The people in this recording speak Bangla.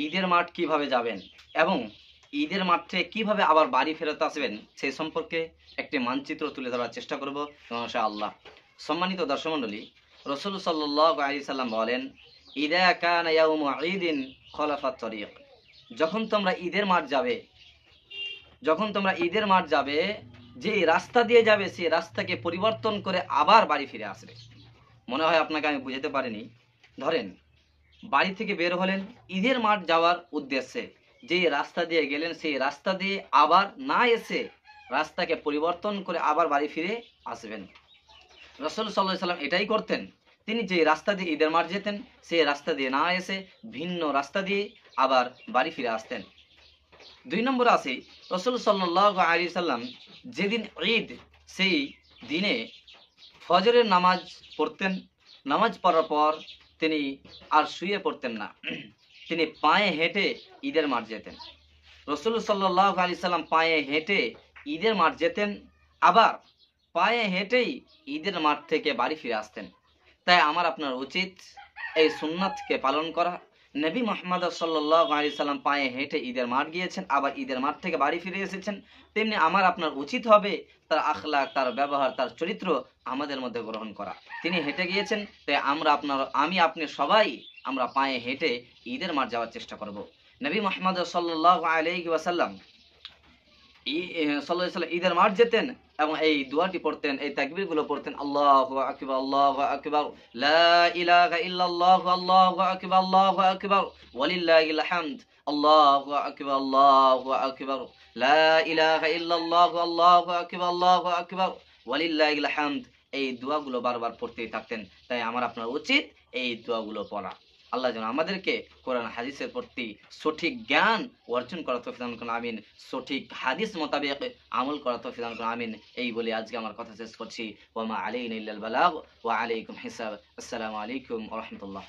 ঈদের মাঠ কিভাবে যাবেন এবং ঈদের মাঠ থেকে কিভাবে আবার বাড়ি ফেরত আসবেন সেই সম্পর্কে একটি মানচিত্র তুলে ধরার চেষ্টা করব ইনশাআল্লাহ। সম্মানিত দর্শক মণ্ডলী, রাসূল সাল্লাল্লাহু আলাইহি সাল্লাম বলেন, ইযা কানা ইয়াউমু ঈদিন খলাফাত তরিক। যখন তোমরা ঈদের মাঠ যাবে, যে রাস্তা দিয়ে যাবে সেই রাস্তাকে পরিবর্তন করে আবার বাড়ি ফিরে আসবে। মনে হয় আপনাকে আমি বুঝাতে পারিনি। ধরেন, বাড়ি থেকে বের হলেন ঈদের মাঠ যাওয়ার উদ্দেশ্যে, যে রাস্তা দিয়ে গেলেন সেই রাস্তা দিয়ে আবার না এসে রাস্তাকে পরিবর্তন করে আবার বাড়ি ফিরে আসবেন। রাসূল সাল্লাল্লাহু আলাইহি সাল্লাম এটাই করতেন। তিনি যে রাস্তা দিয়ে ঈদের মাঠ যেতেন সেই রাস্তা দিয়ে না এসে ভিন্ন রাস্তা দিয়ে আবার বাড়ি ফিরে আসতেন। 2 নম্বর আছে, রাসূল সাল্লাল্লাহু আলাইহি সাল্লাম যেদিন ঈদ সেই দিনে ফজরের নামাজ পড়তেন। নামাজ পড়ার পর তিনি আর শুয়ে পড়তেন না, তিনি পায়ে হেঁটে ঈদের মাঠ যেতেন। রাসূল সাল্লাল্লাহু আলাইহি সাল্লাম পায়ে হেঁটে ঈদের মাঠ যেতেন, আবার পায়ে হেঁটেই ঈদের মাঠ থেকে বাড়ি ফিরে আসতেন। তাই আমার আপনার উচিত এই সুন্নাতকে পালন করা। নবী মুহাম্মদ সাল্লাল্লাহু আলাইহি সাল্লাম পায়ে হেঁটে ঈদের মাঠ গিয়েছেন, আবার ঈদের মাঠ থেকে বাড়ি ফিরে এসেছেন। তেমনি আমার আপনার উচিত হবে তার আখলাক, তার ব্যবহার, তার চরিত্র আমাদের মধ্যে গ্রহণ করা। তিনি হেঁটে গিয়েছেন, তাই আমি আপনি সবাই আমরা পায়ে হেঁটে ঈদের মাঠ যাওয়ার চেষ্টা করব। নবী মুহাম্মদ সাল্লাল্লাহু আলাইহি ওয়াসাল্লাম ঈদের মাঠ যেতেন এবং এই দোয়াটি পড়তেন, এই তাকবীরগুলো পড়তেন, আল্লাহু আকবার, আল্লাহু আকবার, লা ইলাহা ইল্লাল্লাহু, আল্লাহু আকবার, আল্লাহু আকবার, ওয়ালিল্লাহিল হামদ, আল্লাহু আকবার, আল্লাহু আকবার, লা ইলাহা ইল্লাল্লাহু, আল্লাহু আকবার, আল্লাহু আকবার, ওয়ালিল্লাহিল হামদ। এই দোয়াগুলো বারবার পড়তেই থাকতেন। তাই আমার আপনার উচিত এই দোয়াগুলো পড়া। আল্লাহ যেন আমাদেরকে কোরআন হাদিসের প্রতি সঠিক জ্ঞান অর্জন করার তৌফিক দান করুন, আমিন। সঠিক হাদিস মোতাবেক আমল করার তৌফিক দান করুন, আমিন। এই বলে আজকে আমার কথা শেষ করছি। ওয়া মা আলাইনা ইল্লাল বালাগ ওয়া আলাইকুম হিসাব। আসসালামু আলাইকুম ওয়া রাহমাতুল্লাহ।